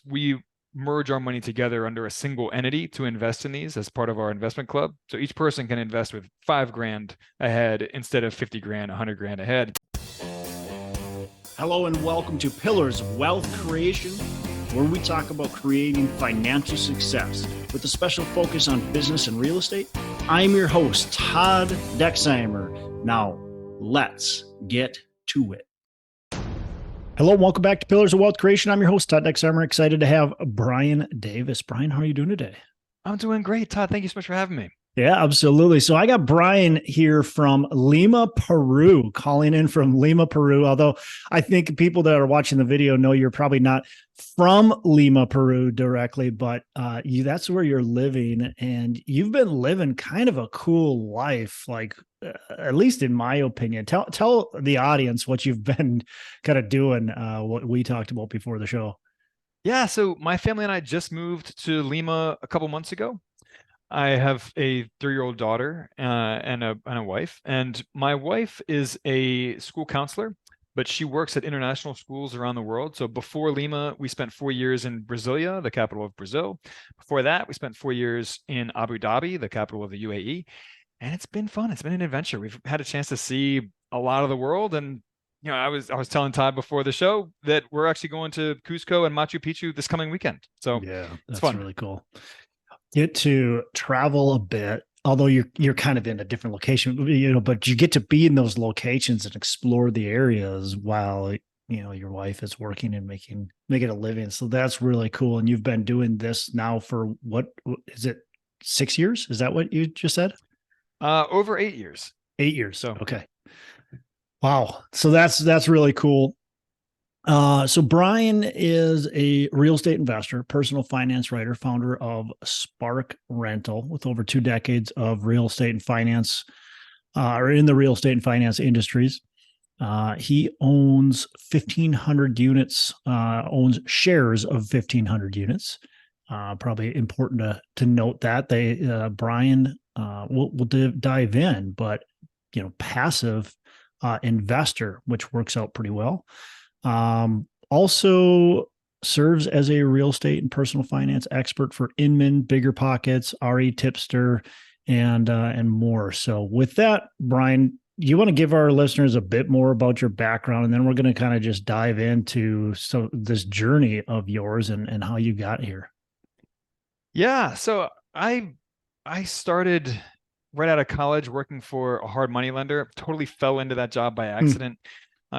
we merge our money together under a single entity to invest in these as part of our investment club. So each person can invest with $5,000 ahead instead of 50 grand, 100 grand ahead. Hello and welcome to Pillars of Wealth Creation, where we talk about creating financial success with a special focus on business and real estate. I'm your host, Todd Dexheimer. Now, let's get to it. Hello and welcome back to Pillars of Wealth Creation. I'm your host, Todd Dexheimer. Excited to have Brian Davis. Brian, how are you doing today? I'm doing great, Todd. Thank you so much for having me. Yeah, absolutely. So I got Brian here from Lima, Peru, calling in from Lima, Peru. Although I think people that are watching the video know you're probably not from Lima, Peru directly, but that's where you're living. And you've been living kind of a cool life, like at least in my opinion. Tell the audience what you've been kind of doing, what we talked about before the show. Yeah, so my family and I just moved to Lima a couple months ago. I have a 3-year-old daughter and a wife, and my wife is a school counselor, but she works at international schools around the world. So before Lima, we spent 4 years in Brasilia, the capital of Brazil. Before that, we spent 4 years in Abu Dhabi, the capital of the UAE, and it's been fun. It's been an adventure. We've had a chance to see a lot of the world, and I was telling Todd before the show that we're actually going to Cusco and Machu Picchu this coming weekend. So yeah, it's fun. Really cool. Get to travel a bit, although you're kind of in a different location, but you get to be in those locations and explore the areas while, your wife is working and making a living. So that's really cool. And you've been doing this now for what is it? 6 years? Is that what you just said? Over 8 years. 8 years. So, okay. Wow. So that's really cool. So Brian is a real estate investor, personal finance writer, founder of Spark Rental with over 2 decades of real estate and finance, or in the real estate and finance industries. He owns 1,500 units, owns shares of 1,500 units. Probably important to note that Brian, we'll dive in, but, passive investor, which works out pretty well. Also serves as a real estate and personal finance expert for Inman, Bigger Pockets, RE Tipster, and more. So with that, Brian, you want to give our listeners a bit more about your background, and then we're going to kind of just dive into this journey of yours and how you got here. Yeah. So I started right out of college working for a hard money lender. Totally fell into that job by accident.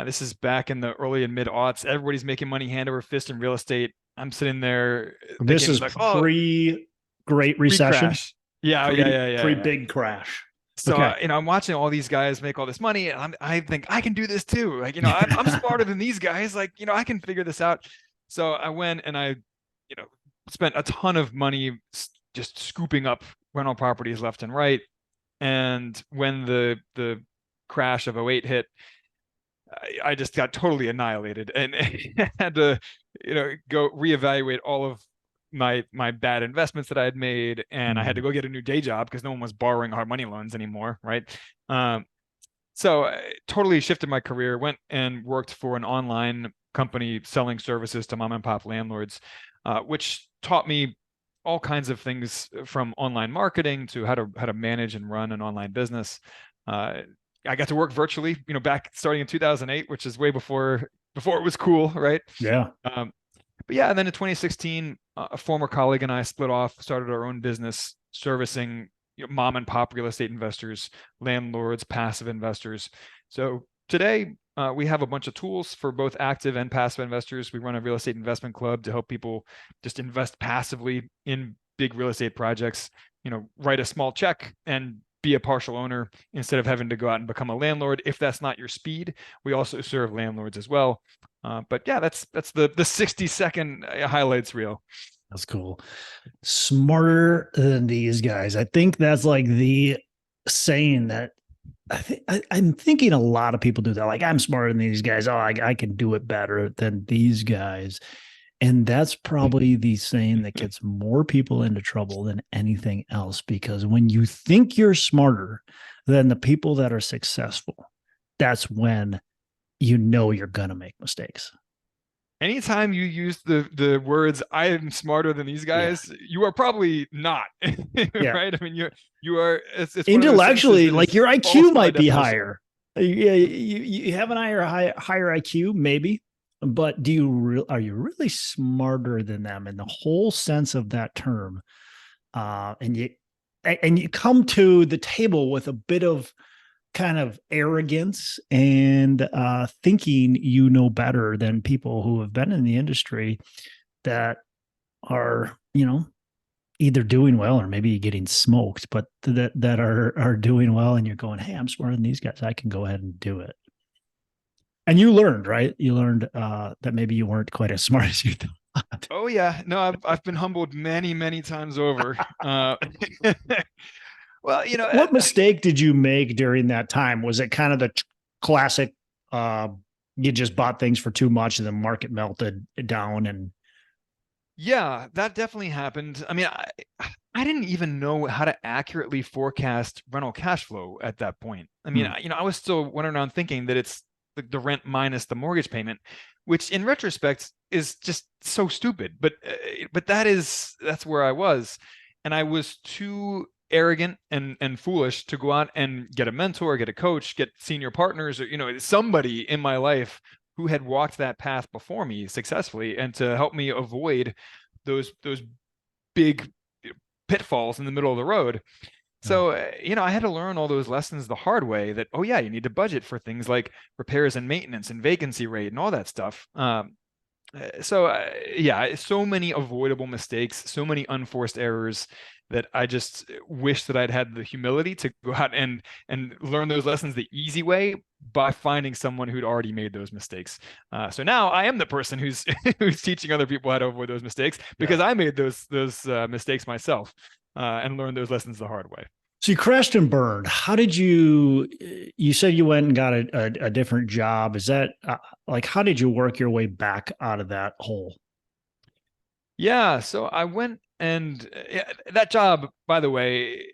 This is back in the early and mid aughts. Everybody's making money hand over fist in real estate. I'm sitting there. This is like, pre-Great Recession. Pre-crash. Yeah. Pre-big crash. So, okay. I'm watching all these guys make all this money, and I think I can do this too. Like, I'm smarter than these guys. Like, I can figure this out. So I went and I, spent a ton of money just scooping up rental properties left and right. And when the crash of 2008 hit, I just got totally annihilated and had to, go reevaluate all of my bad investments that I had made. And I had to go get a new day job because no one was borrowing hard money loans anymore. Right. So I totally shifted my career, went and worked for an online company selling services to mom and pop landlords, which taught me all kinds of things from online marketing to how to manage and run an online business. I got to work virtually, back starting in 2008, which is way before it was cool, right? Yeah. But yeah, and then in 2016, a former colleague and I split off, started our own business servicing mom and pop real estate investors, landlords, passive investors. So today we have a bunch of tools for both active and passive investors. We run a real estate investment club to help people just invest passively in big real estate projects, write a small check and be a partial owner instead of having to go out and become a landlord. If that's not your speed, we also serve landlords as well. But yeah, that's the 60-second highlights reel. That's cool. Smarter than these guys. I think that's like the saying that I'm thinking a lot of people do that. Like, I'm smarter than these guys. Oh, I can do it better than these guys. And that's probably the saying that gets more people into trouble than anything else, because when you think you're smarter than the people that are successful, that's when you're going to make mistakes. anytime you use the words "I am smarter than these Yeah. guys," you are probably not, Yeah. right? I mean, you are. It's one of those sentences Intellectually, that like is your false IQ by might be definition. higher. Yeah, you have an higher IQ, maybe, but are you really smarter than them in the whole sense of that term? And you come to the table with a bit of kind of arrogance and thinking you know better than people who have been in the industry that are, either doing well or maybe getting smoked, but that are doing well, and you're going, hey, I'm smarter than these guys. I can go ahead and do it. And you learned, right? You learned that maybe you weren't quite as smart as you thought. Oh yeah, no, I've been humbled many times over. Well, What mistake did you make during that time? Was it kind of the classic? Uh, you just bought things for too much, and the market melted down, and yeah, that definitely happened. I mean, I didn't even know how to accurately forecast rental cash flow at that point. I mean, hmm, I was still running around thinking that it's the rent minus the mortgage payment, which in retrospect is just so stupid. But that's where I was, and I was too arrogant and foolish to go out and get a mentor, get a coach, get senior partners, or somebody in my life who had walked that path before me successfully, and to help me avoid those big pitfalls in the middle of the road. yeah. So, I had to learn all those lessons the hard way, that, oh yeah, you need to budget for things like repairs and maintenance and vacancy rate and all that stuff. Yeah, so many avoidable mistakes, so many unforced errors, that I just wish that I'd had the humility to go out and learn those lessons the easy way by finding someone who'd already made those mistakes. So now I am the person who's who's teaching other people how to avoid those mistakes, Yeah. because I made those mistakes myself, and learned those lessons the hard way. So you crashed and burned. How did you? You said you went and got a different job. Is that like how did you work your way back out of that hole? Yeah, so I went and yeah, that job, by the way,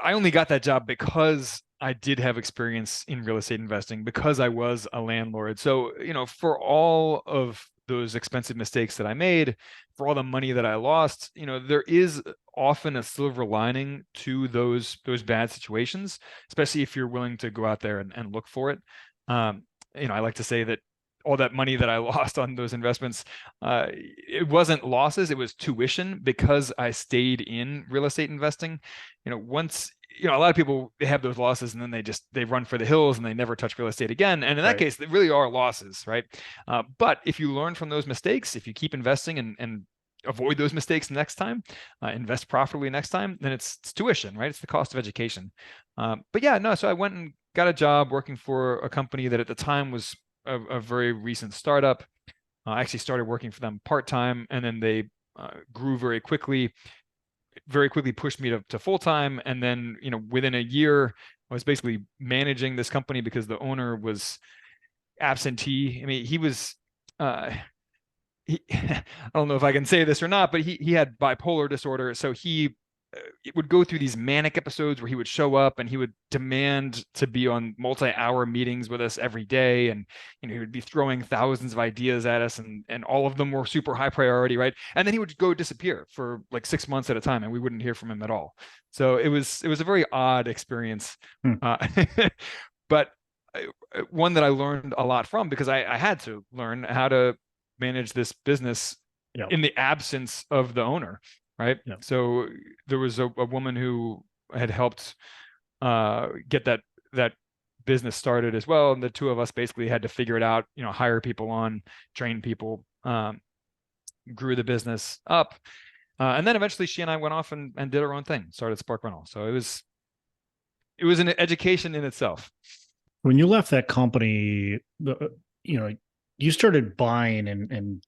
I only got that job because I did have experience in real estate investing, because I was a landlord. So, for all of those expensive mistakes that I made, for all the money that I lost, there is often a silver lining to those bad situations, especially if you're willing to go out there and look for it. Um, I like to say that all that money that I lost on those investments, it wasn't losses, it was tuition, because I stayed in real estate investing. Once, a lot of people, they have those losses and then they run for the hills and they never touch real estate again. And in that Right. case, they really are losses, right? But if you learn from those mistakes, if you keep investing and avoid those mistakes next time, invest properly next time, then it's tuition, right? It's the cost of education. But yeah, no, so I went and got a job working for a company that at the time was a very recent startup. I actually started working for them part-time, and then they grew very quickly pushed me to full-time. And then, within a year, I was basically managing this company because the owner was absentee. I mean, uh, I don't know if I can say this or not, but he had bipolar disorder. So he it would go through these manic episodes where he would show up and he would demand to be on multi-hour meetings with us every day, and he would be throwing thousands of ideas at us, and all of them were super high priority, right? And then he would go disappear for like 6 months at a time, and we wouldn't hear from him at all. So it was a very odd experience, Hmm. uh, but one that I learned a lot from, because I had to learn how to manage this business Yeah. in the absence of the owner, right? Yeah. So there was a woman who had helped get that business started as well, and the two of us basically had to figure it out, hire people on, train people, grew the business up, and then eventually she and I went off and did our own thing, started Spark Rental. So it was an education in itself. When you left that company, you know, you started buying and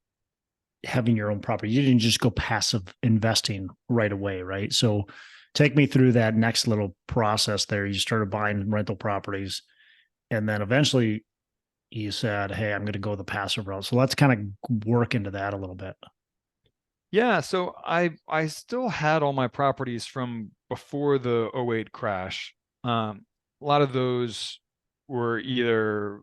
having your own property. You didn't just go passive investing right away, right? So take me through that next little process there. You started buying rental properties, and then eventually you said, hey, I'm going to go the passive route. So let's kind of work into that a little bit. Yeah, so I still had all my properties from before the '08 crash. A lot of those were either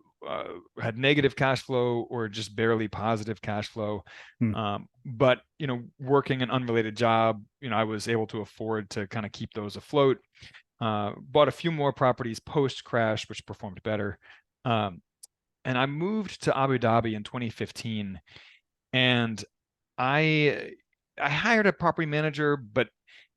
had negative cash flow or just barely positive cash flow. But, working an unrelated job, I was able to afford to kind of keep those afloat. Bought a few more properties post crash, which performed better. And I moved to Abu Dhabi in 2015, and I hired a property manager, but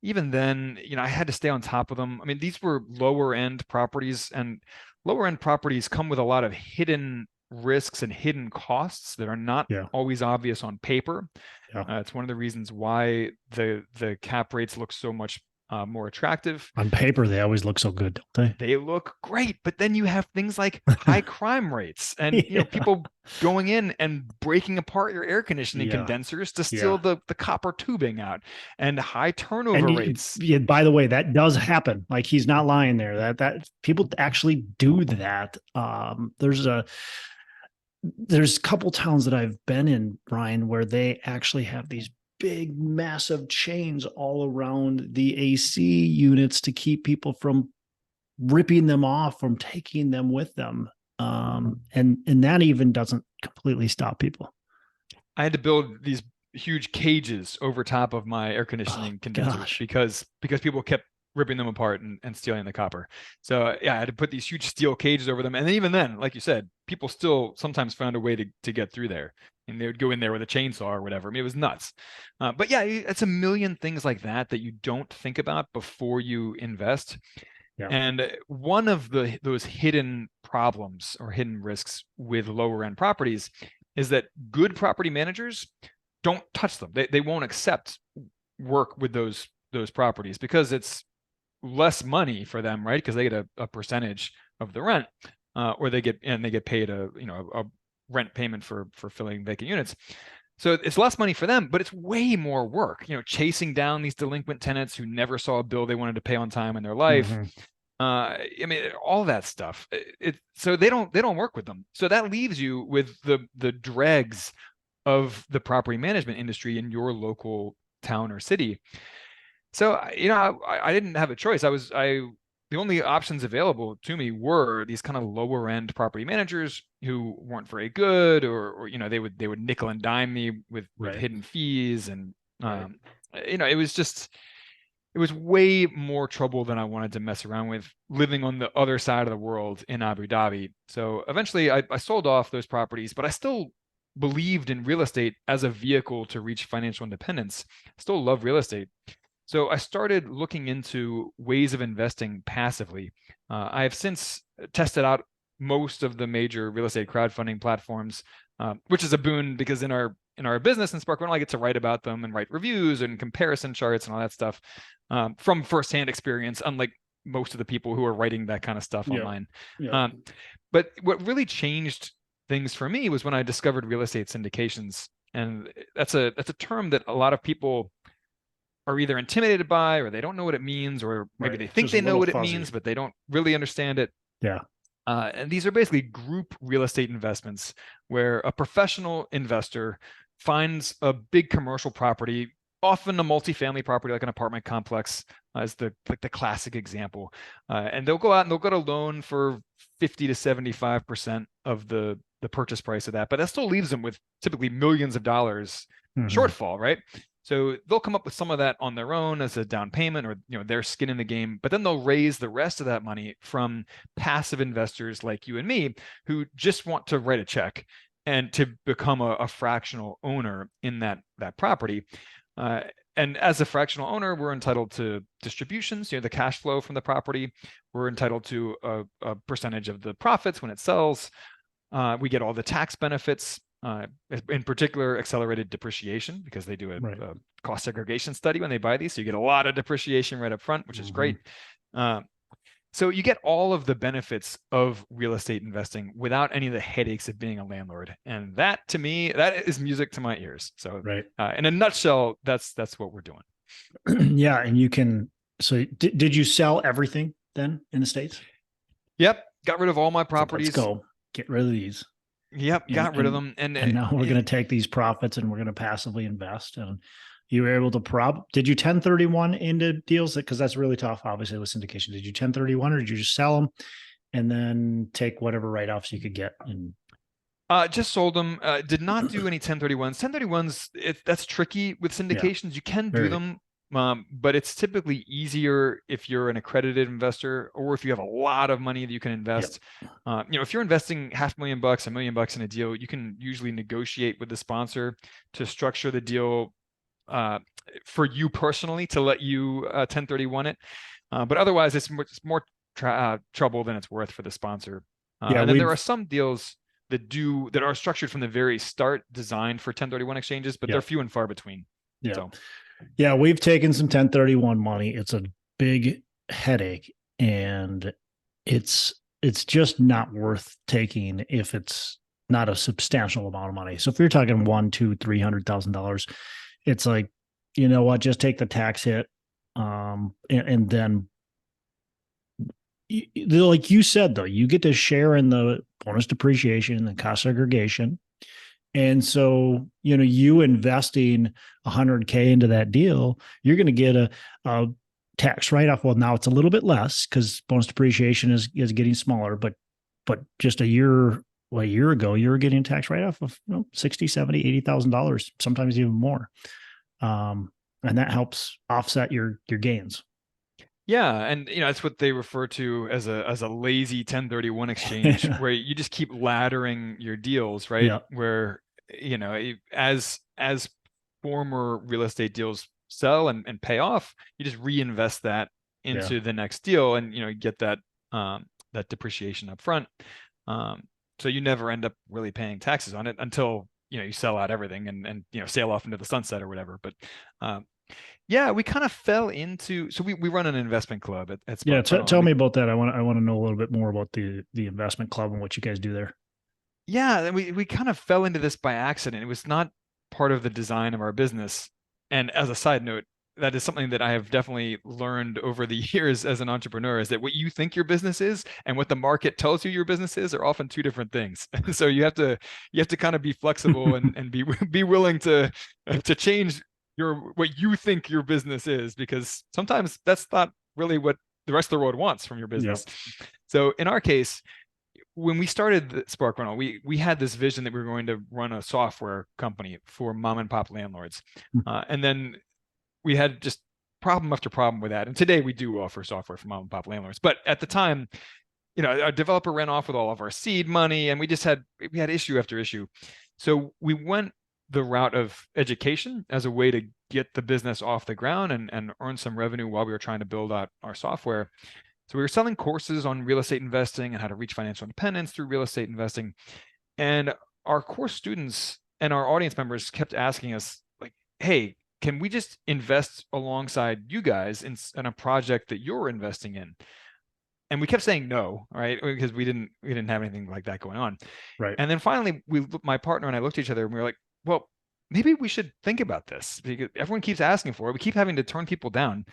even then, I had to stay on top of them. I mean, these were lower end properties, and lower end properties come with a lot of hidden risks and hidden costs that are not always obvious on paper. It's one of the reasons why the cap rates look so much more attractive. On paper, they always look so good, don't they? They look great, but then you have things like high crime rates and people going in and breaking apart your air conditioning condensers to steal the copper tubing out, and high turnover rates. By the way, that does happen. Like, he's not lying there. That people actually do that. There's a couple towns that I've been in, Brian, where they actually have these big, massive chains all around the AC units to keep people from ripping them off, from taking them with them. And that even doesn't completely stop people. I had to build these huge cages over top of my air conditioning condensers because people kept ripping them apart and stealing the copper. So I had to put these huge steel cages over them. And then even then, like you said, people still sometimes found a way to get through there, and they would go in there with a chainsaw or whatever. I mean, it was nuts. But yeah, it's a million things like that you don't think about before you invest. And one of those hidden problems or hidden risks with lower end properties is that good property managers don't touch them. They won't accept work with those properties because it's less money for them, right? Because they get a percentage of the rent, or they get paid a rent payment for filling vacant units. So it's less money for them, but it's way more work, chasing down these delinquent tenants who never saw a bill they wanted to pay on time in their life. I mean, all that stuff. So they don't work with them. So that leaves you with the dregs of the property management industry in your local town or city. So, I didn't have a choice. The only options available to me were these kind of lower end property managers who weren't very good, or they would nickel and dime me with hidden fees. And, it was way more trouble than I wanted to mess around with living on the other side of the world in Abu Dhabi. So eventually I sold off those properties, but I still believed in real estate as a vehicle to reach financial independence. I still love real estate. So I started looking into ways of investing passively. I have since tested out most of the major real estate crowdfunding platforms, which is a boon because in our business in Spark, we don't get to write about them and write reviews and comparison charts and all that stuff from firsthand experience, unlike most of the people who are writing that kind of stuff online. But what really changed things for me was when I discovered real estate syndications, and that's a term that a lot of people are either intimidated by, or they don't know what it means, or maybe they think they know what it means, but they don't really understand it. And these are basically group real estate investments where a professional investor finds a big commercial property, often a multifamily property like an apartment complex as the classic example, and they'll go out and they'll get a loan for 50 to 75% of the purchase price of that, but that still leaves them with typically millions of dollars shortfall, right? So they'll come up with some of that on their own as a down payment, or their skin in the game, but then they'll raise the rest of that money from passive investors like you and me who just want to write a check and to become a fractional owner in that property. And as a fractional owner, we're entitled to distributions, the cash flow from the property. We're entitled to a percentage of the profits when it sells. We get all the tax benefits. In particular, accelerated depreciation, because they do a cost segregation study when they buy these. So you get a lot of depreciation right up front, which is great. So you get all of the benefits of real estate investing without any of the headaches of being a landlord. And that, to me, that is music to my ears. So in a nutshell, that's what we're doing. And you can, so did you sell everything then in the States? Yep. Got rid of all my properties. So let's go. Get rid of these. Yep, got rid of them. And now we're going to take these profits and we're going to passively invest. And you were able to did you 1031 into deals? Because that's really tough, obviously, with syndication. Did you 1031 or did you just sell them and then take whatever write-offs you could get. And Just sold them. Did not do any 1031s. 1031s, that's tricky with yeah, syndications. You can do very, them, but it's typically easier if you're an accredited investor or if you have a lot of money that you can yep, invest. If you're investing $500,000, $1 million in a deal, you can usually negotiate with the sponsor to structure the deal for you personally to let you 1031 it. But otherwise, it's more trouble than it's worth for the sponsor. yeah, And then there are we've, some deals that are structured from the very start, designed for 1031 exchanges, but they're yeah, few and far between. yeah, So yeah, we've taken some 1031 money. It's a big headache, and it's just not worth taking if it's not a substantial amount of money. So if you're talking one, two, $300,000, it's like, you know what, just take the tax hit. And then like you said, though, you get to share in the bonus depreciation and the cost segregation. And so, you investing 100K into that deal, you're going to get a tax write-off. Well, now it's a little bit less because bonus depreciation is getting smaller, but just a year ago, you were getting a tax write-off of 60, 70, $80,000, sometimes even more. And that helps offset your gains. yeah, and that's what they refer to as a lazy 1031 exchange, where you just keep laddering your deals, right? Yeah. Where as former real estate deals sell and pay off, you just reinvest that Yeah. into the next deal, and get that depreciation up front. So you never end up really paying taxes on it until you sell out everything and sail off into the sunset or whatever. But yeah, we kind of fell into, so we run an investment club at Yeah. Spark Rental, and Tell me about that. I want to know a little bit more about the investment club and what you guys do there. yeah, we kind of fell into this by accident. It was not part of the design of our business. And as a side note, that is something that I have definitely learned over the years as an entrepreneur, is that what you think your business is and what the market tells you your business is are often two different things. So you have to kind of be flexible and be willing to change what you think your business is, because sometimes that's not really what the rest of the world wants from your Yep. business. So in our case, when we started the Spark Rental, we had this vision that we were going to run a software company for mom and pop landlords, and then we had just problem after problem with that. And today we do offer software for mom and pop landlords, but at the time, a developer ran off with all of our seed money, and we had issue after issue. So we went the route of education as a way to get the business off the ground and earn some revenue while we were trying to build out our software. So we were selling courses on real estate investing and how to reach financial independence through real estate investing. And our course students and our audience members kept asking us, like, hey, can we just invest alongside you guys in a project that you're investing in? And we kept saying no, right? Because we didn't have anything like that going on. Right. And then finally, my partner and I looked at each other and we were like, well, maybe we should think about this, because everyone keeps asking for it. We keep having to turn people down.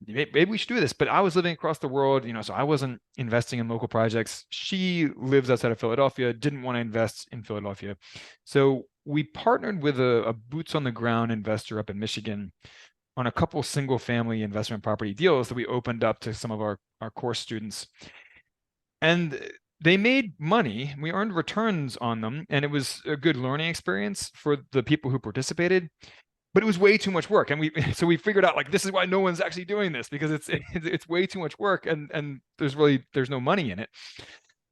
Maybe we should do this. But I was living across the world, so I wasn't investing in local projects. She lives outside of Philadelphia, didn't want to invest in Philadelphia. So we partnered with a boots on the ground investor up in Michigan on a couple single family investment property deals that we opened up to some of our course students. And they made money. We earned returns on them, and it was a good learning experience for the people who participated. But it was way too much work, and we figured out, like, this is why no one's actually doing this, because it's way too much work, and there's no money in it.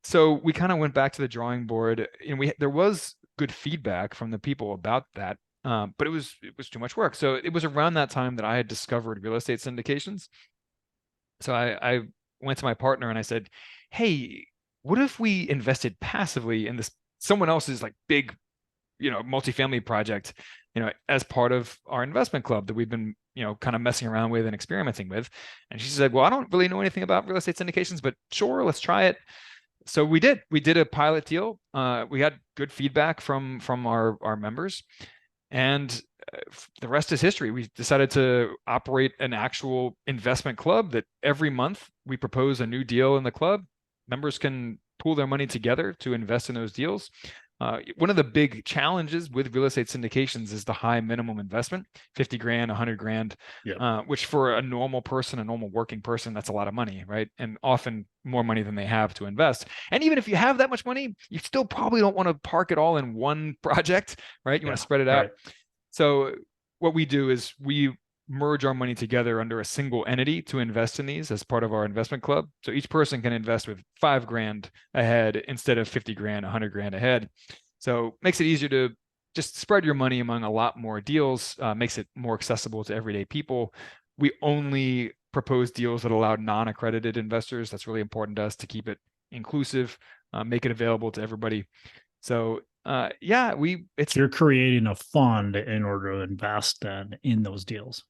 So we kind of went back to the drawing board, and there was good feedback from the people about that, but it was too much work. So it was around that time that I had discovered real estate syndications. So I went to my partner and I said, hey, what if we invested passively in this someone else's, like, big multifamily project, as part of our investment club that we've been, kind of messing around with and experimenting with. And she said, well, I don't really know anything about real estate syndications, but sure, let's try it. So we did a pilot deal. We had good feedback from our members, and the rest is history. We decided to operate an actual investment club that every month we propose a new deal in the club. Members can pool their money together to invest in those deals. One of the big challenges with real estate syndications is the high minimum investment, 50 grand, 100 grand, Yep. which for a normal person, a normal working person, that's a lot of money, right? And often more money than they have to invest. And even if you have that much money, you still probably don't want to park it all in one project, right? You want to Yeah. spread it out. Right. So what we do is we merge our money together under a single entity to invest in these as part of our investment club. So each person can invest with 5 grand ahead instead of 50 grand, 100 grand ahead. So makes it easier to just spread your money among a lot more deals, makes it more accessible to everyday people. We only propose deals that allow non-accredited investors. That's really important to us to keep it inclusive, make it available to everybody. So yeah, it's You're creating a fund in order to invest then in those deals.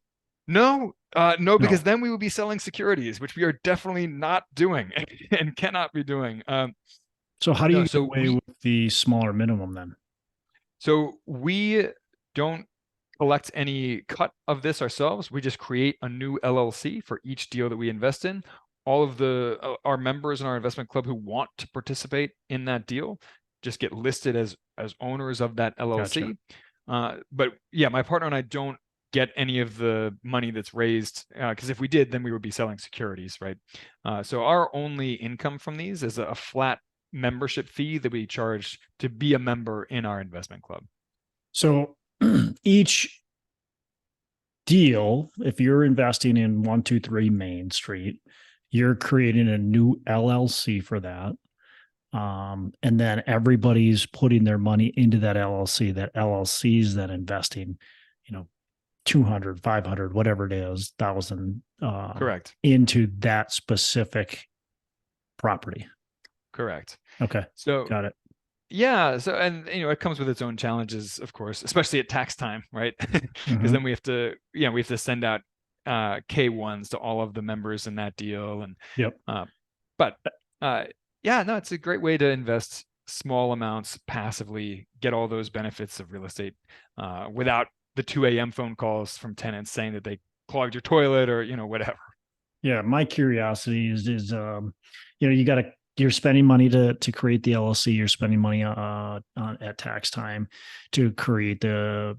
no, because No. then we would be selling securities, which we are definitely not doing and cannot be doing. So how do No, you get away with the smaller minimum then? so we don't collect any cut of this ourselves. We just create a new LLC for each deal that we invest in. All of our members in our investment club who want to participate in that deal just get listed as owners of that Gotcha. LLC. But yeah, my partner and I don't get any of the money that's raised because if we did, then we would be selling securities, right? So our only income from these is a flat membership fee that we charge to be a member in our investment club. So each deal, if you're investing in 123 Main Street, you're creating a new LLC for that. And then everybody's putting their money into that LLC. That LLC is then investing, 200, 500, whatever it is, thousand Correct. into that specific property. Correct. Okay. So Got it. yeah, so and it comes with its own challenges, of course, especially at tax time, right? Because Mhm. then we have to send out K1s to all of the members in that deal, and Yep. but yeah, no, it's a great way to invest small amounts passively, get all those benefits of real estate without the 2 a.m. phone calls from tenants saying that they clogged your toilet or whatever. Yeah. My curiosity is you're spending money to create the LLC. You're spending money at tax time to create the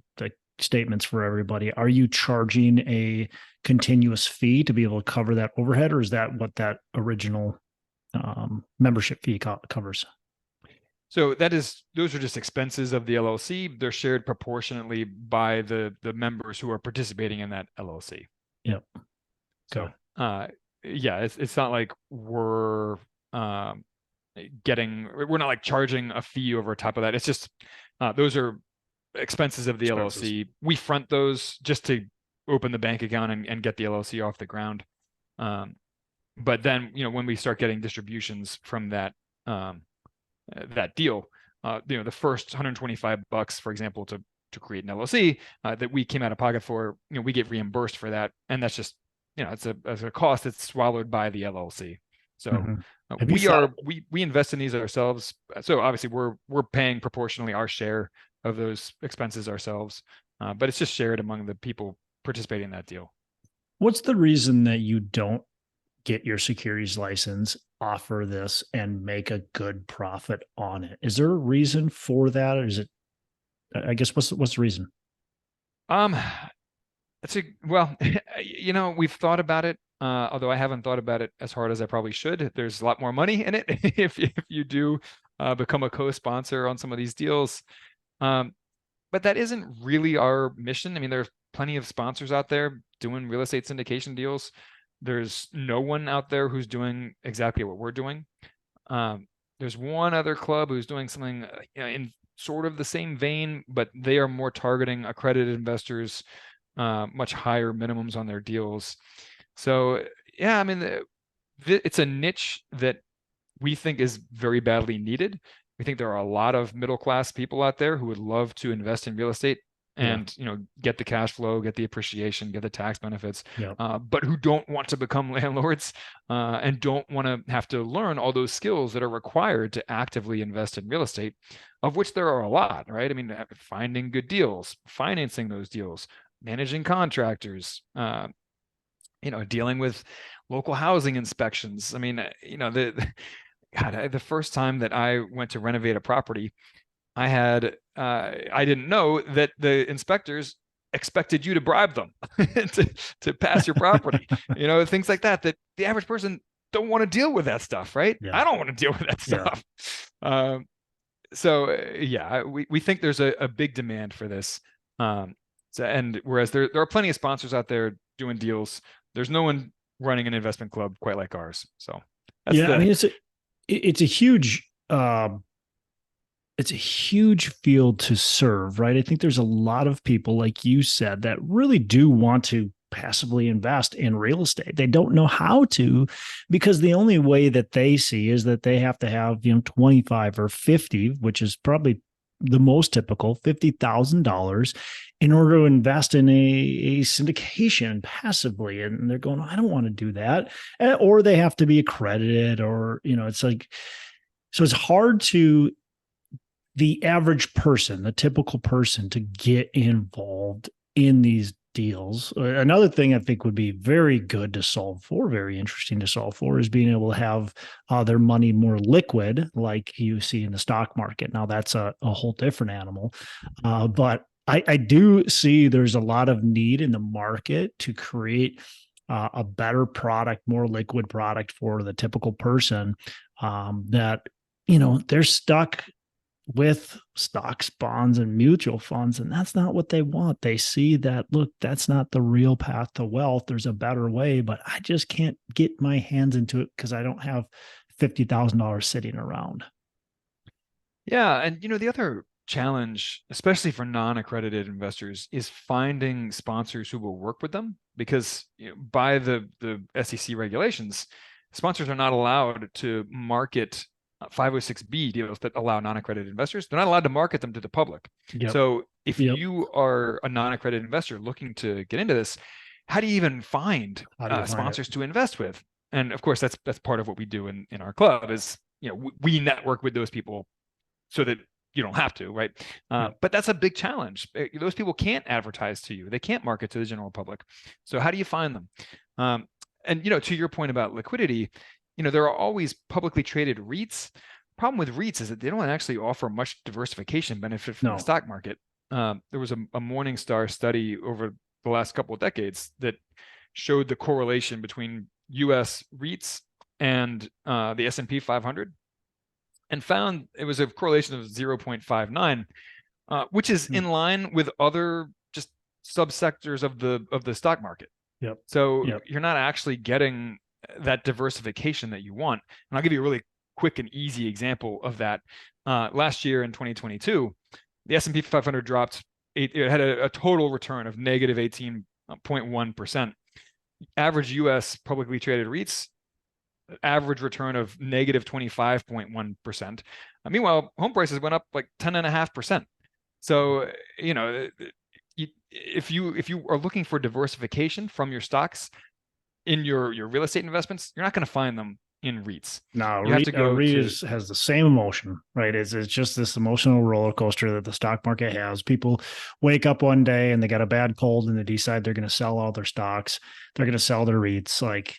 statements for everybody. Are you charging a continuous fee to be able to cover that overhead, or is that what that original membership fee covers? So those are just expenses of the LLC. They're shared proportionately by the members who are participating in that LLC. Yep. So Okay. yeah, it's not like we're not like charging a fee over top of that. It's just those are expenses of the Expenses. LLC. We front those just to open the bank account and get the LLC off the ground. But then when we start getting distributions from that deal, the first $125, for example, to create an LLC that we came out of pocket for, we get reimbursed for that, and that's just it's a cost that's swallowed by the LLC. So Mhm. Have you thought we invest in these ourselves. So obviously we're paying proportionally our share of those expenses ourselves, but it's just shared among the people participating in that deal. what's the reason that you don't get your securities license, offer this, and make a good profit on it? Is there a reason for that, or is it? I guess what's the reason? Um, well, we've thought about it, although I haven't thought about it as hard as I probably should. There's a lot more money in it if you do become a co-sponsor on some of these deals. Um, but that isn't really our mission. I mean, there's plenty of sponsors out there doing real estate syndication deals. There's no one out there who's doing exactly what we're doing. There's one other club who's doing something in sort of the same vein, but they are more targeting accredited investors, much higher minimums on their deals. So yeah, I mean, it's a niche that we think is very badly needed. We think there are a lot of middle class people out there who would love to invest in real estate Yeah. and get the cash flow, get the appreciation, get the tax benefits, Yeah. but who don't want to become landlords and don't want to have to learn all those skills that are required to actively invest in real estate, of which there are a lot, right? I mean, finding good deals, financing those deals, managing contractors, dealing with local housing inspections. I mean, the God, the first time that I went to renovate a property, I didn't know that the inspectors expected you to bribe them to pass your property, things like that, that the average person don't want to deal with that stuff, right? Yeah. I don't want to deal with that Yeah. stuff. So we think there's a big demand for this. And whereas there are plenty of sponsors out there doing deals, there's no one running an investment club quite like ours. So that's Yeah. I mean, it's a huge, it's a huge field to serve, right? I think there's a lot of people, like you said, that really do want to passively invest in real estate. They don't know how to, because the only way that they see is that they have to have, 25 or 50, which is probably the most typical, $50,000 in order to invest in a syndication passively. And they're going, I don't want to do that. Or they have to be accredited, or, it's like, so it's hard to the average person, the typical person, to get involved in these deals. Another thing I think would be very good to solve for, very interesting to solve for, is being able to have their money more liquid, like you see in the stock market. Now, that's a whole different animal. But I do see there's a lot of need in the market to create a better product, more liquid product for the typical person that, they're stuck with stocks, bonds, and mutual funds. And that's not what they want. They see that, look, that's not the real path to wealth. There's a better way, but I just can't get my hands into it because I don't have $50,000 sitting around. Yeah. And, the other challenge, especially for non-accredited investors, is finding sponsors who will work with them, because by the SEC regulations, sponsors are not allowed to market 506B deals that allow non-accredited investors. They're not allowed to market them to the public. Yep. So if Yep. you are a non-accredited investor looking to get into this, how do you even find sponsors to invest with? And of course, that's part of what we do in our club is, we network with those people so that you don't have to, right? But that's a big challenge. Those people can't advertise to you. They can't market to the general public. So how do you find them? And to your point about liquidity, there are always publicly traded REITs. Problem with REITs is that they don't actually offer much diversification benefit from the stock market. There was a Morningstar study over the last couple of decades that showed the correlation between U.S. REITs and the S&P 500, and found it was a correlation of 0.59, which is in line with other just subsectors of the stock market. Yep. So you're not actually getting that diversification that you want. And I'll give you a really quick and easy example of that. Last year in 2022, the S&P 500 dropped. It had a total return of negative 18.1%. Average U.S. publicly traded REITs, average return of negative 25.1%. Meanwhile, home prices went up like 10.5%. So, if you are looking for diversification from your stocks in your real estate investments, you're not going to find them in REITs. No, REIT has the same emotion, right? It's just this emotional roller coaster that the stock market has. People wake up one day and they got a bad cold and they decide they're going to sell all their stocks. They're going to sell their REITs. Like,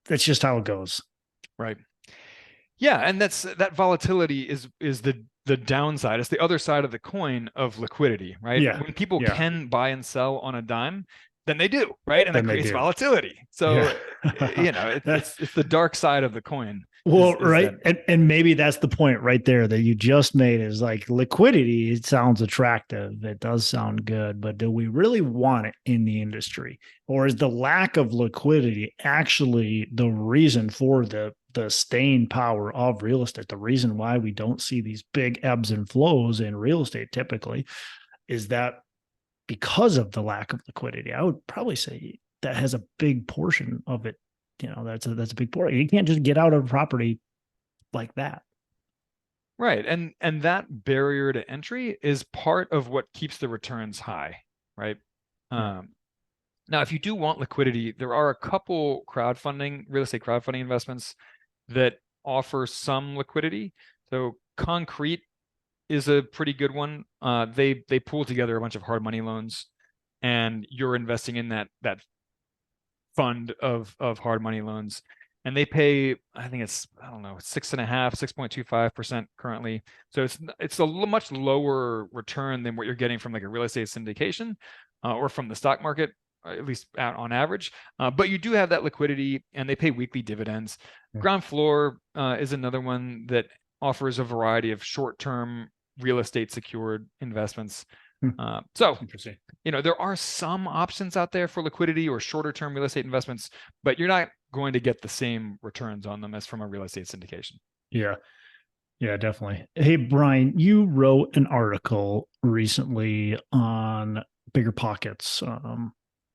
that's just how it goes. Right. Yeah. And that volatility is the downside. It's the other side of the coin of liquidity, right? Yeah. When people can buy and sell on a dime, then they do, right? And that creates volatility. So, it's the dark side of the coin. Well, right. And maybe that's the point right there that you just made, is like liquidity. It sounds attractive. It does sound good, but do we really want it in the industry? Or is the lack of liquidity actually the reason for the staying power of real estate? The reason why we don't see these big ebbs and flows in real estate typically is that because of the lack of liquidity. I would probably say that has a big portion of it. That's a big portion. You can't just get out of a property like that. Right. And that barrier to entry is part of what keeps the returns high, right? Now, if you do want liquidity, there are a couple real estate crowdfunding investments that offer some liquidity. So Concrete is a pretty good one. They pool together a bunch of hard money loans, and you're investing in that fund of hard money loans. and they pay, I think it's, I don't know, 6.25% currently. So it's a much lower return than what you're getting from like a real estate syndication or from the stock market, at least on average. But you do have that liquidity, and they pay weekly dividends. Ground Floor is another one that offers a variety of short-term real estate secured investments. So Interesting. there are some options out there for liquidity or shorter term real estate investments, but you're not going to get the same returns on them as from a real estate syndication. Yeah. Yeah, definitely. Hey, Brian, you wrote an article recently on Bigger Pockets.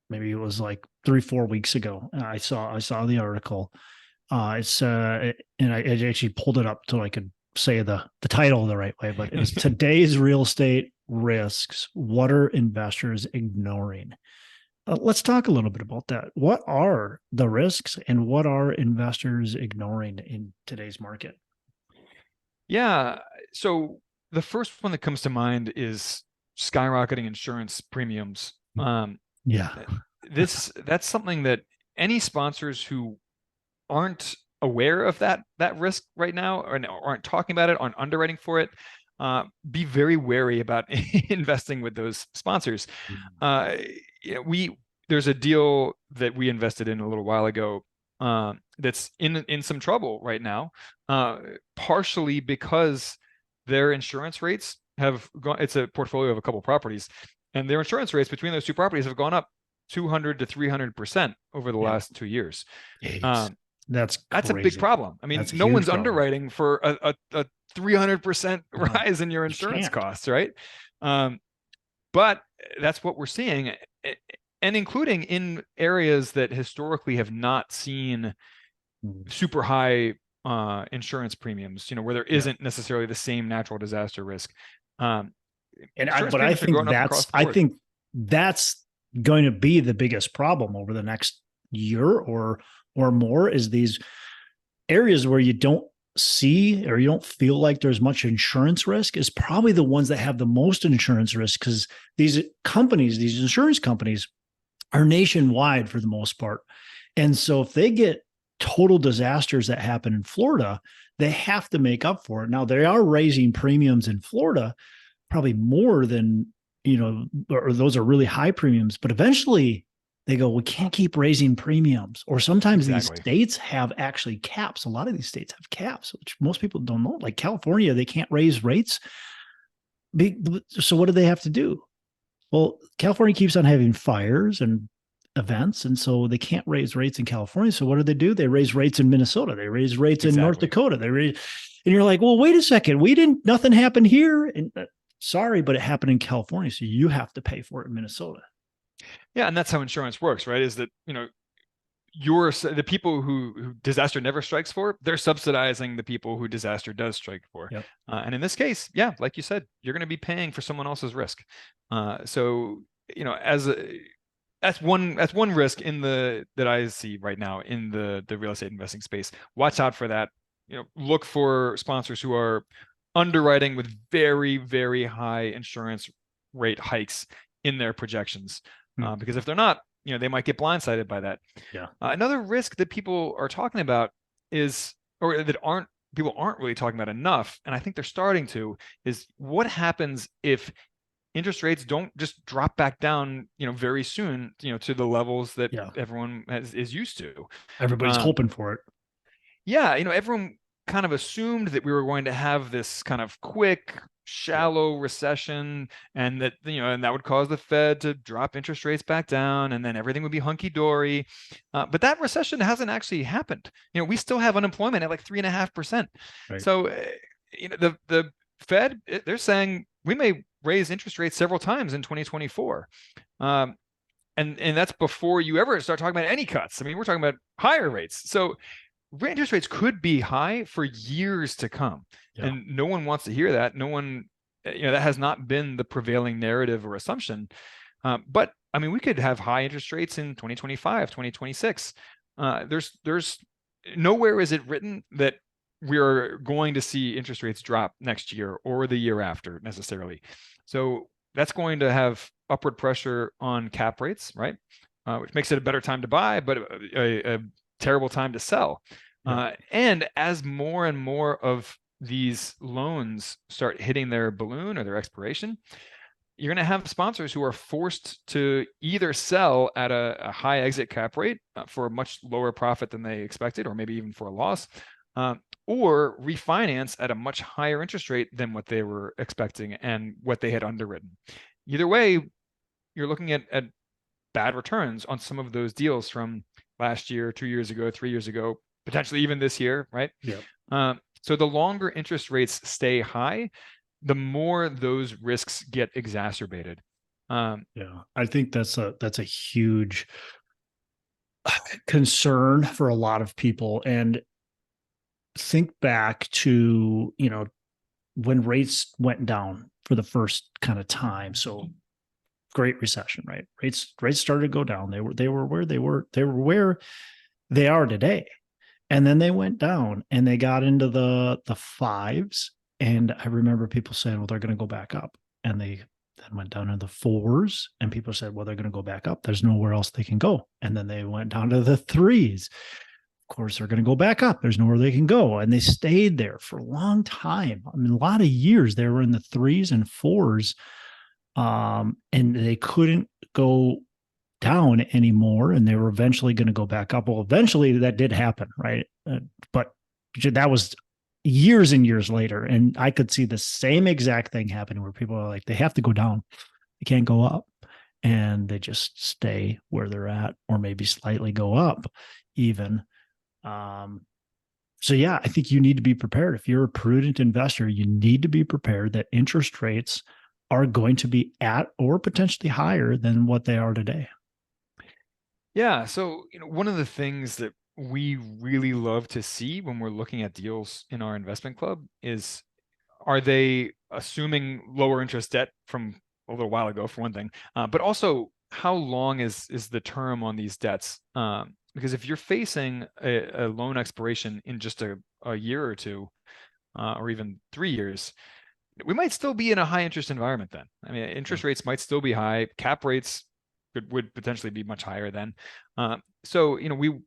Maybe it was like 3-4 weeks ago. I saw the article. And I actually pulled it up so I could say the title the right way, but it was Today's Real Estate Risks. What are investors ignoring? Let's talk a little bit about that. What are the risks and what are investors ignoring in today's market? Yeah. So the first one that comes to mind is skyrocketing insurance premiums. Yeah. That's something that any sponsors who aren't aware of that risk right now, or aren't talking about it, aren't underwriting for it, be very wary about investing with those sponsors. There's a deal that we invested in a little while ago that's in some trouble right now, partially because their insurance rates have gone. It's a portfolio of a couple properties, and their insurance rates between those two properties have gone up 200 to 300% over the last 2 years. That's a big problem. I mean, no one's underwriting for a 300% rise in your insurance costs, right? But that's what we're seeing, and including in areas that historically have not seen super high insurance premiums, where there isn't necessarily the same natural disaster risk. I think that's going to be the biggest problem over the next year or more, is these areas where you don't see or you don't feel like there's much insurance risk is probably the ones that have the most insurance risk, because these insurance companies are nationwide for the most part. And so if they get total disasters that happen in Florida, they have to make up for it. Now, they are raising premiums in Florida, probably more than, or those are really high premiums, but eventually they go, we can't keep raising premiums. Or sometimes these states have actually caps. A lot of these states have caps, which most people don't know. Like California, they can't raise rates. So what do they have to do? Well, California keeps on having fires and events, and so they can't raise rates in California. So what do? They raise rates in Minnesota. They raise rates in North Dakota. And you're like, well, wait a second. Nothing happened here. And sorry, but it happened in California. So you have to pay for it in Minnesota. Yeah, and that's how insurance works, right? Is that the people who disaster never strikes for, they're subsidizing the people who disaster does strike for. Yep. And in this case, like you said, you're going to be paying for someone else's risk. So that's one risk that I see right now in the real estate investing space. Watch out for that. Look for sponsors who are underwriting with very, very high insurance rate hikes in their projections. Because if they're not, they might get blindsided by that. Yeah. Another risk that people are talking about people aren't really talking about enough, and I think they're starting to, is what happens if interest rates don't just drop back down, very soon, to the levels that everyone is used to. Everybody's hoping for it. Yeah. Everyone kind of assumed that we were going to have this kind of quick, shallow recession, and that that would cause the Fed to drop interest rates back down, and then everything would be hunky-dory. But that recession hasn't actually happened. We still have unemployment at like 3.5%. Right. So the Fed, they're saying we may raise interest rates several times in 2024. And that's before you ever start talking about any cuts. I mean, we're talking about higher rates. So interest rates could be high for years to come. Yeah. And no one wants to hear that. No one, that has not been the prevailing narrative or assumption. But I mean, we could have high interest rates in 2025, 2026. There's nowhere is it written that we are going to see interest rates drop next year or the year after necessarily. So that's going to have upward pressure on cap rates, right? Which makes it a better time to buy, but terrible time to sell. Yeah. And as more and more of these loans start hitting their balloon or their expiration, you're going to have sponsors who are forced to either sell at a high exit cap rate for a much lower profit than they expected, or maybe even for a loss, or refinance at a much higher interest rate than what they were expecting and what they had underwritten. Either way, you're looking at bad returns on some of those deals from last year, 2 years ago, 3 years ago, potentially even this year, right? Yeah. So the longer interest rates stay high, the more those risks get exacerbated. Yeah, I think that's a huge concern for a lot of people. And think back to, when rates went down for the first kind of time. So Great Recession, right? Rates started to go down. They were where where they are today. And then they went down and they got into the fives. And I remember people saying, well, they're going to go back up. And they then went down to the fours. And people said, well, they're going to go back up. There's nowhere else they can go. And then they went down to the threes. Of course, they're going to go back up. There's nowhere they can go. And they stayed there for a long time. I mean, a lot of years they were in the threes and fours. And they couldn't go down anymore, and they were eventually going to go back up. Well, eventually that did happen, right? But that was years and years later, and I could see the same exact thing happening where people are like, they have to go down, they can't go up, and they just stay where they're at, or maybe slightly go up even. So yeah, I think you need to be prepared. If you're a prudent investor, you need to be prepared that interest rates are going to be at or potentially higher than what they are today. Yeah. So, one of the things that we really love to see when we're looking at deals in our investment club is, are they assuming lower interest debt from a little while ago, for one thing, but also how long is the term on these debts? Because if you're facing a loan expiration in just a year or two, or even 3 years, we might still be in a high interest environment then. I mean, interest rates might still be high. Cap rates would potentially be much higher then. So, we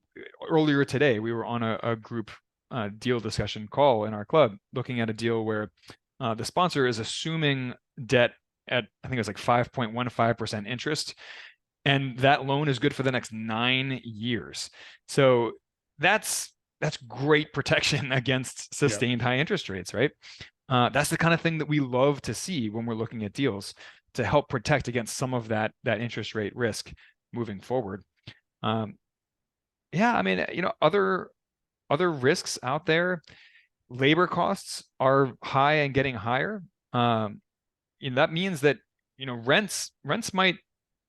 earlier today, we were on a group deal discussion call in our club, looking at a deal where the sponsor is assuming debt at, I think it was like 5.15% interest. And that loan is good for the next 9 years. So that's great protection against sustained high interest rates, right? That's the kind of thing that we love to see when we're looking at deals, to help protect against some of that interest rate risk moving forward. Yeah, I mean, other risks out there, labor costs are high and getting higher. That means that rents might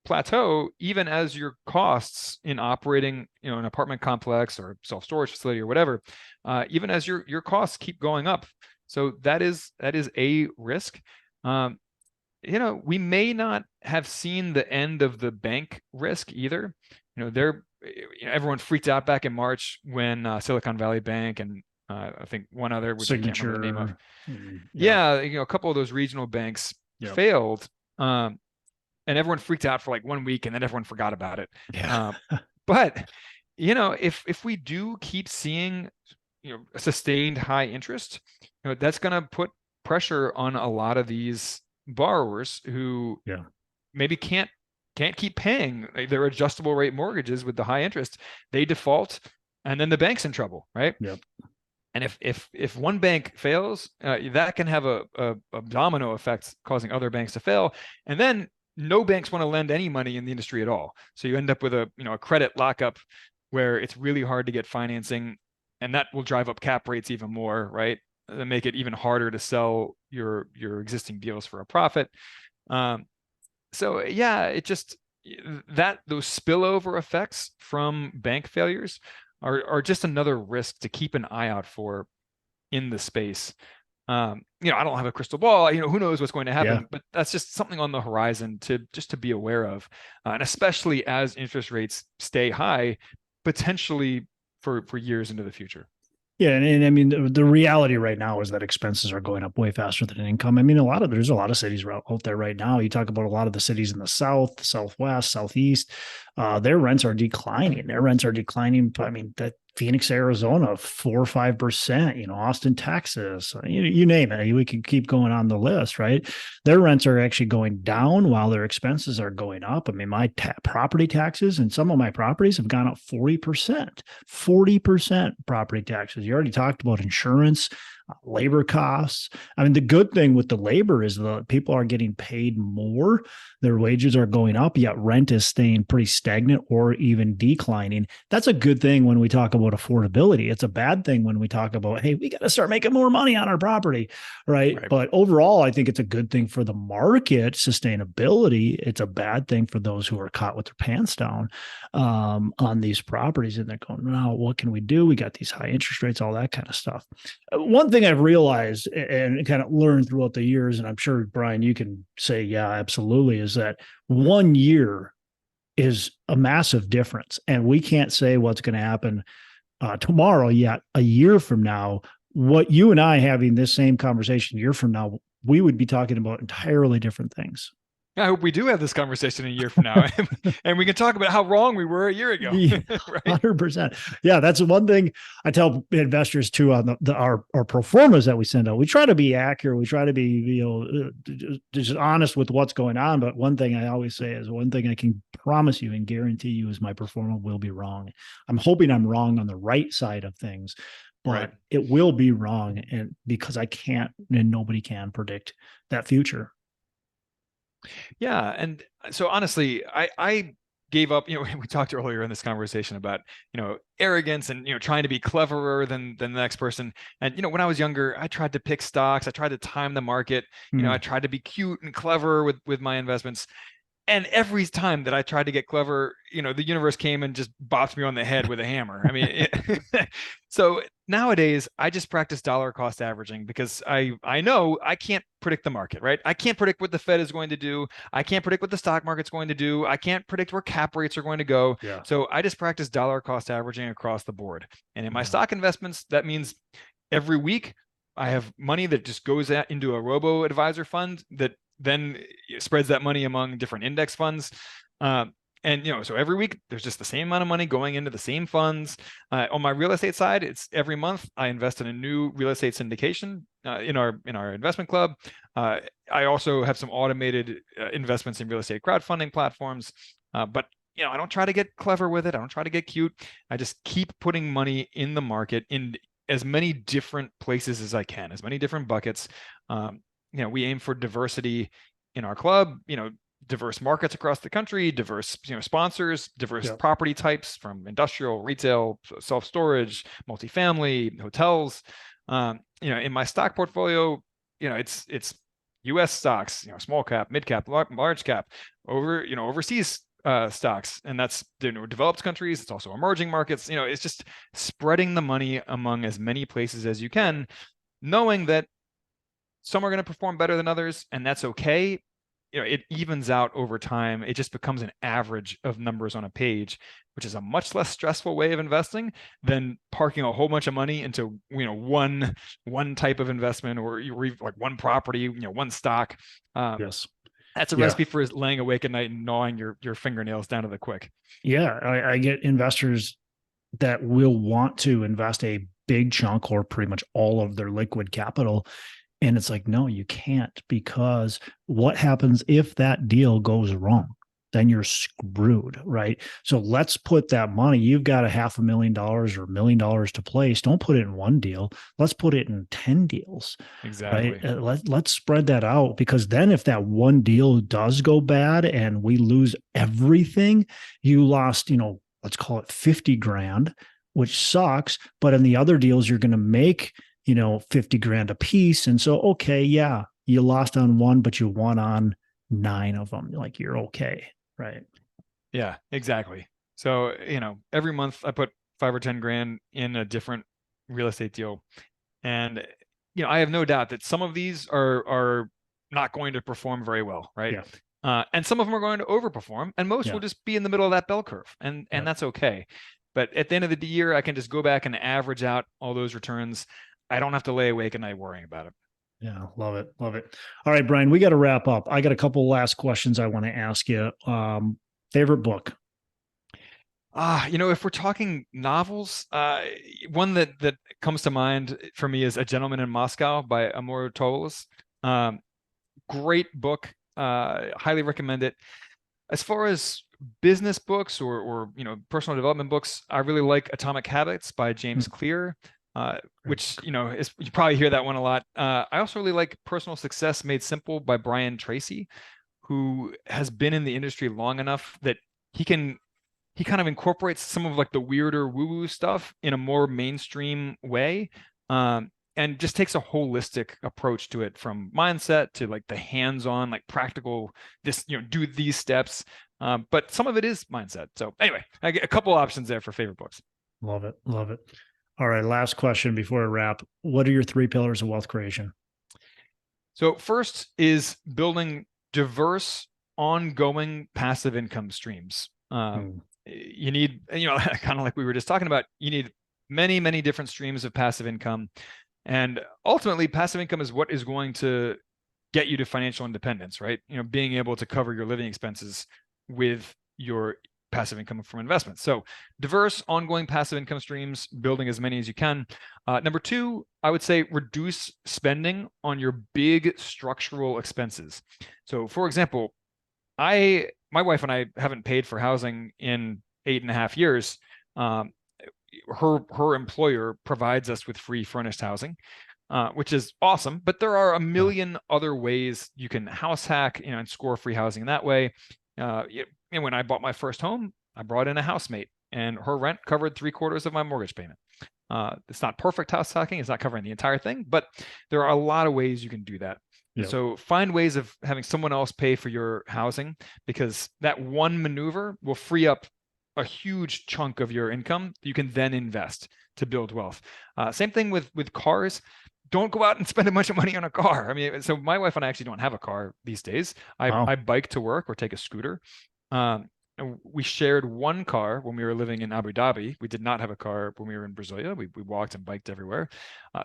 plateau even as your costs in operating an apartment complex or self-storage facility or whatever, even as your costs keep going up. So that is a risk. We may not have seen the end of the bank risk either. Everyone freaked out back in March when Silicon Valley Bank and I think one other, which Signature, I can't remember the name of. A couple of those regional banks failed, and everyone freaked out for like 1 week, and then everyone forgot about it. But if we do keep seeing a sustained high interest, that's going to put pressure on a lot of these borrowers who maybe can't keep paying their adjustable rate mortgages with the high interest. They default, and then the bank's in trouble, right? And if one bank fails, that can have a domino effect, causing other banks to fail, and then no banks want to lend any money in the industry at all. So you end up with a credit lockup where it's really hard to get financing, and that will drive up cap rates even more, right? And make it even harder to sell your existing deals for a profit. So yeah, it just, those spillover effects from bank failures are just another risk to keep an eye out for in the space. I don't have a crystal ball, who knows what's going to happen, but that's just something on the horizon to be aware of. And especially as interest rates stay high, potentially for years into the future. Yeah, and I mean the reality right now is that expenses are going up way faster than income. I mean, there's a lot of cities out there right now. You talk about a lot of the cities in the South, Southwest, Southeast, their rents are declining. Their rents are declining. I mean, that Phoenix, Arizona, 4 or 5%. Austin, Texas, you name it. We can keep going on the list, right? Their rents are actually going down while their expenses are going up. I mean, my property taxes and some of my properties have gone up 40%. 40% property taxes. You already talked about insurance, labor costs. I mean, the good thing with the labor is the people are getting paid more. Their wages are going up, yet rent is staying pretty stagnant or even declining. That's a good thing when we talk about affordability. It's a bad thing when we talk about, hey, we got to start making more money on our property, right? But overall, I think it's a good thing for the market sustainability. It's a bad thing for those who are caught with their pants down on these properties. And they're going, now, what can we do? We got these high interest rates, all that kind of stuff. One thing I've realized and kind of learned throughout the years, and I'm sure, Brian, you can say, yeah, absolutely, is that 1 year is a massive difference. And we can't say what's going to happen tomorrow yet. A year from now, what you and I having this same conversation a year from now, we would be talking about entirely different things. I hope we do have this conversation a year from now, and we can talk about how wrong we were a year ago. Yeah, right? 100%. Yeah, that's one thing I tell investors too on our pro formas that we send out. We try to be accurate. We try to be just honest with what's going on. But one thing I always say is one thing I can promise you and guarantee you is my pro forma will be wrong. I'm hoping I'm wrong on the right side of things, but it will be wrong, and because I can't and nobody can predict that future. Yeah. And so honestly, I gave up, we talked earlier in this conversation about, arrogance and, trying to be cleverer than the next person. And, when I was younger, I tried to pick stocks. I tried to time the market. I tried to be cute and clever with my investments. And every time that I tried to get clever, the universe came and just bopped me on the head with a hammer. I mean, so nowadays I just practice dollar cost averaging because I know I can't predict the market, right? I can't predict what the Fed is going to do. I can't predict what the stock market's going to do. I can't predict where cap rates are going to go. Yeah. So I just practice dollar cost averaging across the board. And in my stock investments, that means every week I have money that just goes into a robo advisor fund that then spreads that money among different index funds. And so every week there's just the same amount of money going into the same funds. On my real estate side, it's every month I invest in a new real estate syndication in our investment club. I also have some automated investments in real estate crowdfunding platforms. But I don't try to get clever with it. I don't try to get cute. I just keep putting money in the market in as many different places as I can, as many different buckets. We aim for diversity in our club, diverse markets across the country, diverse, sponsors, diverse property types from industrial, retail, self-storage, multifamily, hotels. In my stock portfolio, it's U.S. stocks, small cap, mid cap, large cap, overseas stocks, and that's developed countries. It's also emerging markets. It's just spreading the money among as many places as you can, knowing that some are going to perform better than others, and that's okay. It evens out over time. It just becomes an average of numbers on a page, which is a much less stressful way of investing than parking a whole bunch of money into one type of investment or like one property, one stock. Yes. That's a recipe for laying awake at night and gnawing your fingernails down to the quick. Yeah, I get investors that will want to invest a big chunk or pretty much all of their liquid capital. And it's like, no, you can't, because what happens if that deal goes wrong? Then you're screwed, right? So let's put that money. You've got $500,000 or $1 million to place. Don't put it in one deal. Let's put it in 10 deals. Exactly. Right? Let's spread that out, because then if that one deal does go bad and we lose everything, you lost, let's call it 50 grand, which sucks. But in the other deals, you're going to make 50 grand a piece. And so, okay, yeah, you lost on one, but you won on 9 of them. Like, you're okay. Right. Yeah, exactly. So, every month I put 5 or 10 grand in a different real estate deal. And, I have no doubt that some of these are not going to perform very well. Right. Yeah. And some of them are going to overperform, and most will just be in the middle of that bell curve. And that's okay. But at the end of the year, I can just go back and average out all those returns. I don't have to lay awake at night worrying about it. Yeah, love it. Love it. All right, Brian, we got to wrap up. I got a couple last questions I want to ask you. Favorite book? If we're talking novels, one that comes to mind for me is A Gentleman in Moscow by Amor Towles. Great book. Highly recommend it. As far as business books or personal development books, I really like Atomic Habits by James Clear, which is, you probably hear that one a lot. I also really like Personal Success Made Simple by Brian Tracy, who has been in the industry long enough that he kind of incorporates some of like the weirder woo-woo stuff in a more mainstream way. And just takes a holistic approach to it, from mindset to like the hands-on, like practical, do these steps. But some of it is mindset. So anyway, I get a couple options there for favorite books. Love it. Love it. All right. Last question before I wrap. What are your 3 pillars of wealth creation? So first is building diverse, ongoing passive income streams. You need, kind of like we were just talking about, you need many, many different streams of passive income. And ultimately, passive income is what is going to get you to financial independence, right? Being able to cover your living expenses with your passive income from investments. So diverse, ongoing passive income streams, building as many as you can. Number 2, I would say reduce spending on your big structural expenses. So for example, my wife and I haven't paid for housing in 8.5 years. Her employer provides us with free furnished housing, which is awesome. But there are a million other ways you can house hack, and score free housing that way. When I bought my first home, I brought in a housemate, and her rent covered 3/4 of my mortgage payment. It's not perfect house hacking; it's not covering the entire thing, but there are a lot of ways you can do that. Yep. So find ways of having someone else pay for your housing, because that one maneuver will free up a huge chunk of your income you can then invest to build wealth. Same thing with cars. Don't go out and spend a bunch of money on a car. I mean, so my wife and I actually don't have a car these days. I bike to work or take a scooter. We shared one car when we were living in Abu Dhabi. We did not have a car when we were in Brasilia. We walked and biked everywhere.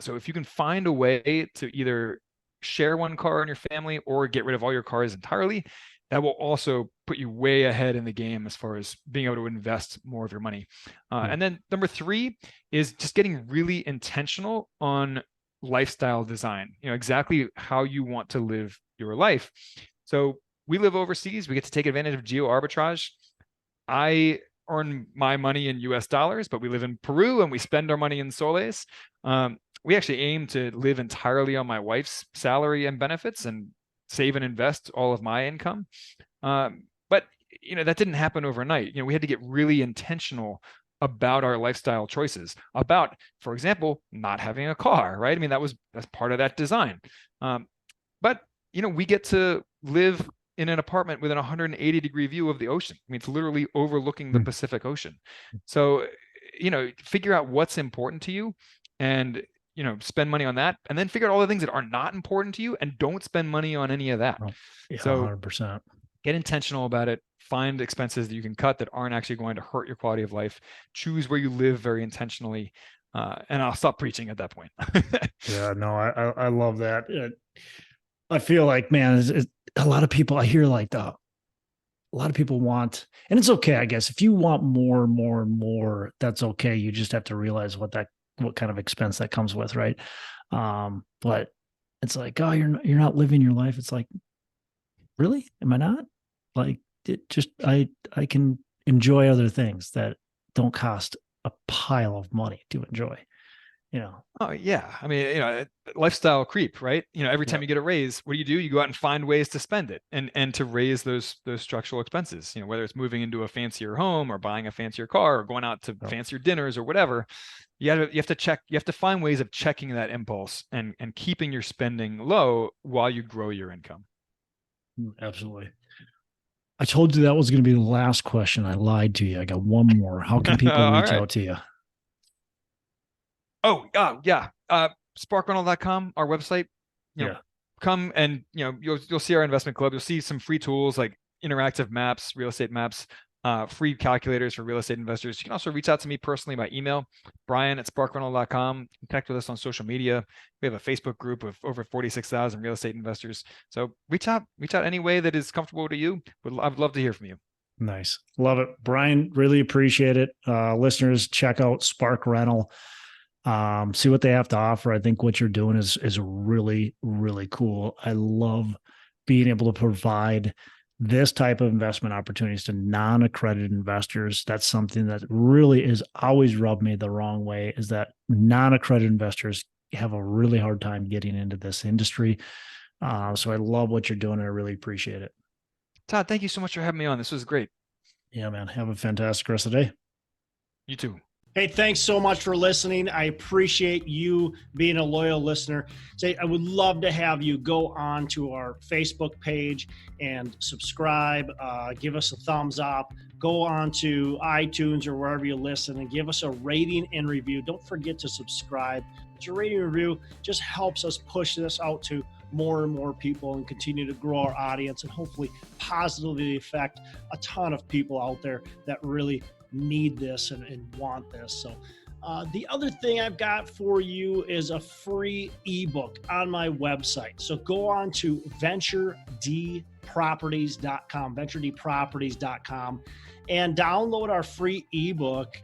So if you can find a way to either share one car in your family or get rid of all your cars entirely, that will also put you way ahead in the game as far as being able to invest more of your money. And then number 3 is just getting really intentional on lifestyle design, exactly how you want to live your life. So we live overseas. We get to take advantage of geo arbitrage. I earn my money in US dollars, but we live in Peru and we spend our money in soles. We actually aim to live entirely on my wife's salary and benefits and save and invest all of my income. But that didn't happen overnight. We had to get really intentional about our lifestyle choices, about, for example, not having a car, right? I mean, that's part of that design. But we get to live in an apartment with an 180-degree view of the ocean. I mean, it's literally overlooking the Pacific Ocean. So, figure out what's important to you and spend money on that, and then figure out all the things that are not important to you and don't spend money on any of that. Yeah, so 100%. Get intentional about it. Find expenses that you can cut that aren't actually going to hurt your quality of life. Choose where you live very intentionally. And I'll stop preaching at that point. Yeah, no, I love that. I feel like, man, a lot of people, I hear like a lot of people want, and it's okay, I guess, if you want more, that's okay. You just have to realize what kind of expense that comes with, right? But it's like, oh, you're not living your life. It's like, really? Am I not? Like, I can enjoy other things that don't cost a pile of money to enjoy. Oh yeah. I mean, lifestyle creep, right? Every time you get a raise, what do? You go out and find ways to spend it and to raise those structural expenses, whether it's moving into a fancier home or buying a fancier car or going out to fancier dinners or whatever. You have to find ways of checking that impulse and keeping your spending low while you grow your income. Absolutely. I told you that was going to be the last question. I lied to you. I got one more. How can people reach out to you? Oh, yeah. Sparkrental.com, our website. Come and you'll see our investment club. You'll see some free tools like interactive maps, real estate maps. free calculators for real estate investors. You can also reach out to me personally by email, brian@sparkrental.com. Connect with us on social media. We have a Facebook group of over 46,000 real estate investors. So reach out any way that is comfortable to you. I'd love to hear from you. Nice. Love it. Brian, really appreciate it. Listeners, check out Spark Rental. See what they have to offer. I think what you're doing is really, really cool. I love being able to provide this type of investment opportunities to non-accredited investors. That's something that really is always rubbed me the wrong way, is that non-accredited investors have a really hard time getting into this industry. So I love what you're doing and I really appreciate it. Todd, thank you so much for having me on. This was great. Yeah, man. Have a fantastic rest of the day. You too. Hey, thanks so much for listening. I appreciate you being a loyal listener. I would love to have you go on to our Facebook page and subscribe, give us a thumbs up, go on to iTunes or wherever you listen and give us a rating and review. Don't forget to subscribe. But your rating and review just helps us push this out to more and more people and continue to grow our audience and hopefully positively affect a ton of people out there that really need this and want this. So the other thing I've got for you is a free ebook on my website. So go on to venturedproperties.com, and download our free ebook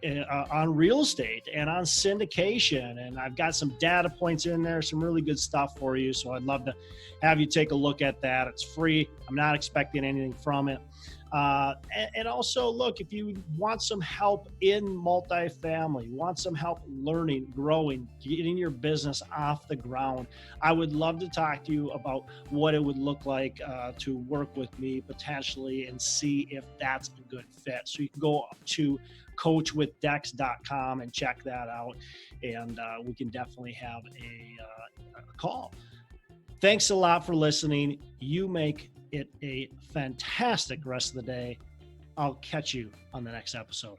on real estate and on syndication. And I've got some data points in there, some really good stuff for you. So I'd love to have you take a look at that. It's free. I'm not expecting anything from it. And also, look, if you want some help in multifamily, want some help learning, growing, getting your business off the ground, I would love to talk to you about what it would look like to work with me potentially and see if that's a good fit. So you can go to coachwithdex.com and check that out, and we can definitely have a call. Thanks a lot for listening. You make it a fantastic rest of the day. I'll catch you on the next episode.